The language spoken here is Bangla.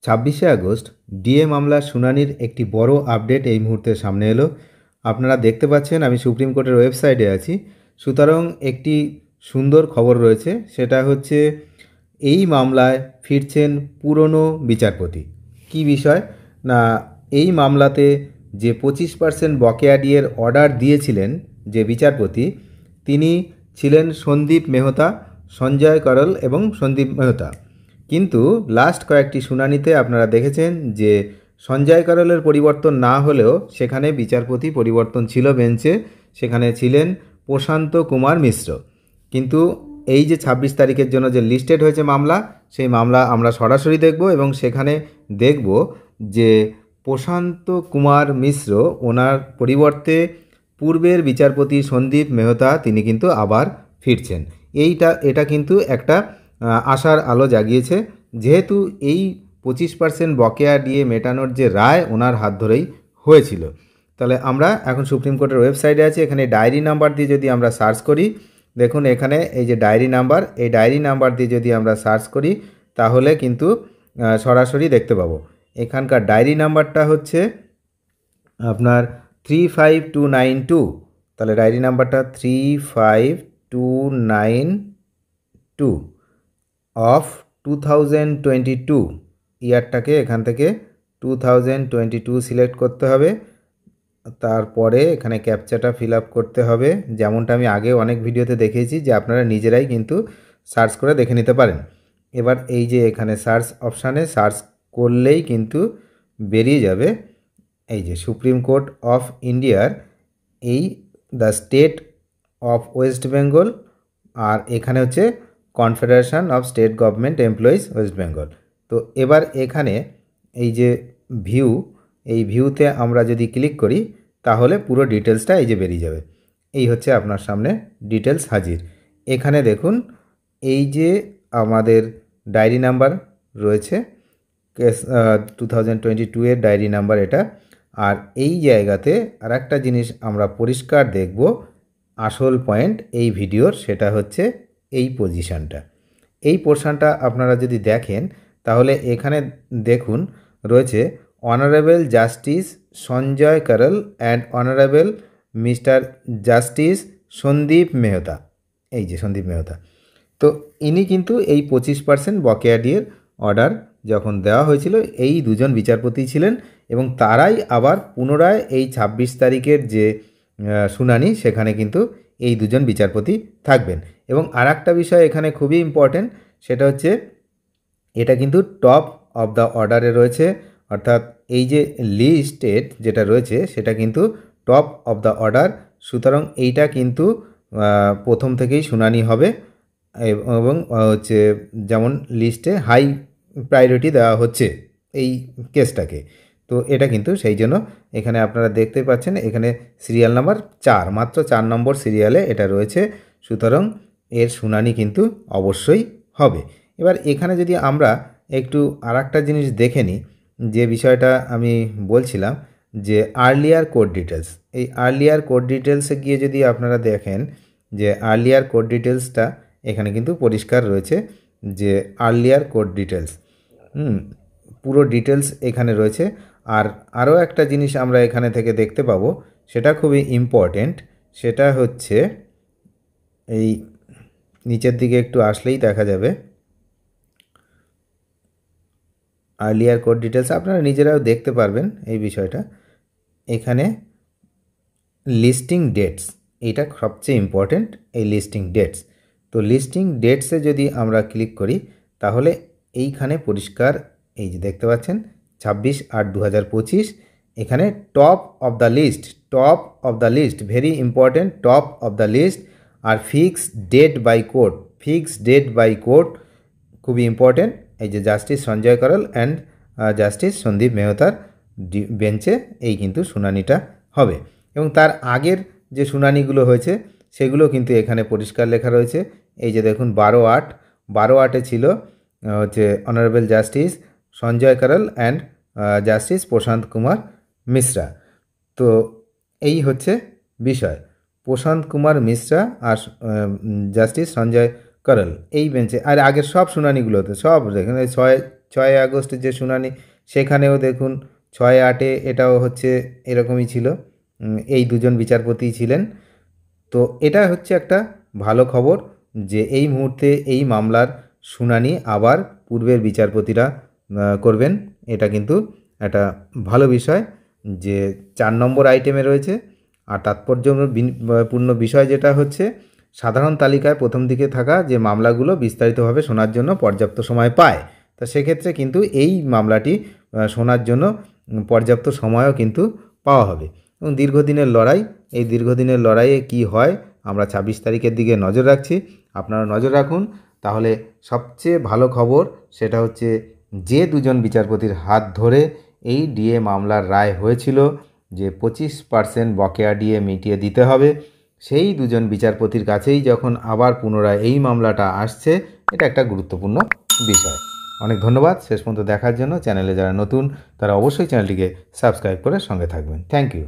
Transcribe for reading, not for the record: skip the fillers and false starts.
ছাব্বিশে আগস্ট ডিএ মামলার শুনানির একটি বড় আপডেট এই মুহূর্তে সামনে এলো। আপনারা দেখতে পাচ্ছেন আমি সুপ্রিম কোর্টের ওয়েবসাইটে আছি। সুতরাং একটি সুন্দর খবর রয়েছে, সেটা হচ্ছে এই মামলায় ফিরছেন পুরনো বিচারপতি। কি বিষয় না, এই মামলাতে যে 25% বকেয়া ডিএর অর্ডার দিয়েছিলেন যে বিচারপতি, তিনি ছিলেন সন্দীপ মেহতা, সঞ্জয় করল এবং সন্দীপ মেহতা। কিন্তু লাস্ট কয়েকটি শুনানিতে আপনারা দেখেছেন যে সঞ্জয় করলের পরিবর্তন না হলেও সেখানে বিচারপতি পরিবর্তন ছিল বেঞ্চে, সেখানে ছিলেন প্রশান্ত কুমার মিশ্র। কিন্তু এই যে 26 তারিখের জন্য যে লিস্টেড হয়েছে মামলা, সেই মামলা আমরা সরাসরি দেখব এবং সেখানে দেখব যে প্রশান্ত কুমার মিশ্র, ওনার পরিবর্তে পূর্বের বিচারপতি সন্দীপ মেহতা তিনি কিন্তু আবার ফিরছেন। এটা কিন্তু একটা আশার আলো জাগিয়েছে, যেহেতু এই 25% বকেয়া দিয়ে মেটানোর যে রায় ওনার হাত ধরেই হয়েছিল। তাহলে আমরা এখন সুপ্রিম কোর্টের ওয়েবসাইটে আছি। এখানে ডায়েরি নাম্বার দিয়ে যদি আমরা সার্চ করি, দেখুন এখানে এই যে ডায়েরি নাম্বার, এই ডায়েরি নাম্বার দিয়ে যদি আমরা সার্চ করি তাহলে কিন্তু সরাসরি দেখতে পাবো। এখানকার ডায়েরি নাম্বারটা হচ্ছে আপনার 35292। তাহলে ডায়েরি নাম্বারটা 35292 অফ 2022। ইয়ারটাকে এখান থেকে 2022 সিলেক্ট করতে হবে। তারপরে এখানে ক্যাপচাটা ফিল আপ করতে হবে, যেমনটা আমি আগে অনেক ভিডিওতে দেখিয়েছি, যে আপনারা নিজেরাই কিন্তু সার্চ করে দেখে নিতে পারেন। এবার এই যে এখানে সার্চ অপশানে সার্চ করলেই কিন্তু বেরিয়ে যাবে এই যে সুপ্রিম কোর্ট অফ ইন্ডিয়ার এই the state of West Bengal, আর এখানে হচ্ছে confederation of state government employees West Bengal. তো এবার এখানে এই যে ভিউ, এই ভিউতে আমরা যদি ক্লিক করি তাহলে পুরো ডিটেলসটা এই যে বেরিয়ে যাবে। এই হচ্ছে আপনার সামনে ডিটেলস হাজির। এখানে দেখুন এই যে আমাদের ডায়েরি নাম্বার রয়েছে, কেস 2022 এর ডায়েরি নাম্বার এটা। আর এই জায়গাতে আর একটা জিনিস আমরা পরিষ্কার দেখব, আসল পয়েন্ট এই ভিডিওর, সেটা হচ্ছে এই পজিশানটা। এই পোর্শনটা আপনারা যদি দেখেন তাহলে এখানে দেখুন রয়েছে honourable justice Sanjay Karol and honourable mister justice Sandeep Mehta. এই যে সন্দীপ মেহতা, তো ইনি কিন্তু এই 25% বকেয়া ডিএর অর্ডার যখন দেওয়া হয়েছিল এই দুজন বিচারপতি ছিলেন, এবং তারাই আবার পুনরায় এই 26 তারিখের যে শুনানি সেখানে কিন্তু এই দুজন বিচারপতি থাকবেন। এবং আর একটা বিষয় এখানে খুবই ইম্পর্টেন্ট, সেটা হচ্ছে এটা কিন্তু টপ অফ দ্য অর্ডারে রয়েছে, অর্থাৎ এই যে লিস্টেড যেটা রয়েছে সেটা কিন্তু টপ অফ দ্য অর্ডার। সুতরাং এইটা কিন্তু প্রথম থেকেই শুনানি হবে এবং হচ্ছে যেমন লিস্টে হাই প্রায়োরিটি দেওয়া হচ্ছে এই কেসটাকে। তো এটা কিন্তু সেই জন্য এখানে আপনারা দেখতে পাচ্ছেন এখানে সিরিয়াল নাম্বার 4, মাত্র 4 নম্বর সিরিয়ালে এটা রয়েছে। সুতরাং এর শুনানি কিন্তু অবশ্যই হবে। এবার এখানে যদি আমরা একটু আর একটা জিনিস দেখে নিই, যে বিষয়টা আমি বলছিলাম যে আর্লিয়ার কোর্ট ডিটেলস, এই আর্লিয়ার কোর্ট ডিটেলসে গিয়ে যদি আপনারা দেখেন যে আর্লিয়ার কোর্ট ডিটেলসটা এখানে কিন্তু পরিষ্কার রয়েছে, যে আর্লিয়ার কোর্ট ডিটেলস পুরো ডিটেলস এখানে রয়েছে। আর আরও একটা জিনিস আমরা এখানে থেকে দেখতে পাবো, সেটা খুবই ইম্পর্টেন্ট, সেটা হচ্ছে এই নিচের দিকে একটু আসলেই দেখা যাবে আর্লিয়ার কোর্ট ডিটেলস, আপনারা নিজেরাও দেখতে পারবেন এই বিষয়টা। এখানে লিস্টিং ডেটস, এইটা সবচেয়ে ইম্পর্টেন্ট, এই লিস্টিং ডেটস। তো লিস্টিং ডেটসে যদি আমরা ক্লিক করি তাহলে এইখানে পরিষ্কার এই যে দেখতে পাচ্ছেন 26/8/2025, এখানে top of the list, top of the list, very important, top of the list. আর fix date by court, fix date by court খুবই ইম্পর্টেন্ট। এই যে justice Sanjay Karol and justice Sandeep মেহতার বেঞ্চে এই কিন্তু শুনানিটা হবে। এবং তার আগের যে শুনানিগুলো হয়েছে সেগুলো কিন্তু এখানে পরিষ্কার লেখা রয়েছে। এই যে দেখুন 12/8 ছিল হচ্ছে honourable justice Sanjay Karol and justice প্রশান্ত কুমার মিশ্রা। তো এই হচ্ছে বিষয়, প্রশান্ত কুমার মিশ্রা আর জাস্টিস সঞ্জয় করল এই বেঞ্চে। আর আগের সব শুনানিগুলোতে সব দেখেন 6 6 আগস্ট যে শুনানি, সেখানেও দেখুন 6-8 এটাও হচ্ছে এরকমই ছিল, এই দুজন বিচারপতিই ছিলেন। তো এটা হচ্ছে একটা ভালো খবর যে এই মুহূর্তে এই মামলার শুনানি আবার পূর্বের বিচারপতিরা করবেন। এটা কিন্তু একটা ভালো বিষয় যে 4 নম্বর আইটেমে রয়েছে। আর তাৎপর্যপূর্ণ বিষয় যেটা হচ্ছে, সাধারণ তালিকায় প্রথম দিকে থাকা যে মামলাগুলো বিস্তারিতভাবে শোনার জন্য পর্যাপ্ত সময় পায়। তা সেক্ষেত্রে কিন্তু এই মামলাটি শোনার জন্য পর্যাপ্ত সময়ও কিন্তু পাওয়া হবে। এবং দীর্ঘদিনের লড়াই, এই দীর্ঘদিনের লড়াইয়ে কি হয় আমরা 26 তারিখের দিকে নজর রাখছি। আপনারা নজর রাখুন। তাহলে সবচেয়ে ভালো খবর সেটা হচ্ছে, যে দুজন বিচারপতির হাত ধরে এই ডিএ মামলার রায় হয়েছিল যে 25% বকেয়া ডিএ মিটিয়ে দিতে হবে, সেই দুজন বিচারপতির কাছেই যখন আবার পুনরায় এই মামলাটা আসছে, এটা একটা গুরুত্বপূর্ণ বিষয়। অনেক ধন্যবাদ শেষ পর্যন্ত দেখার জন্য। চ্যানেলে যারা নতুন তারা অবশ্যই চ্যানেলটিকে সাবস্ক্রাইব করে সঙ্গে থাকবেন। Thank you.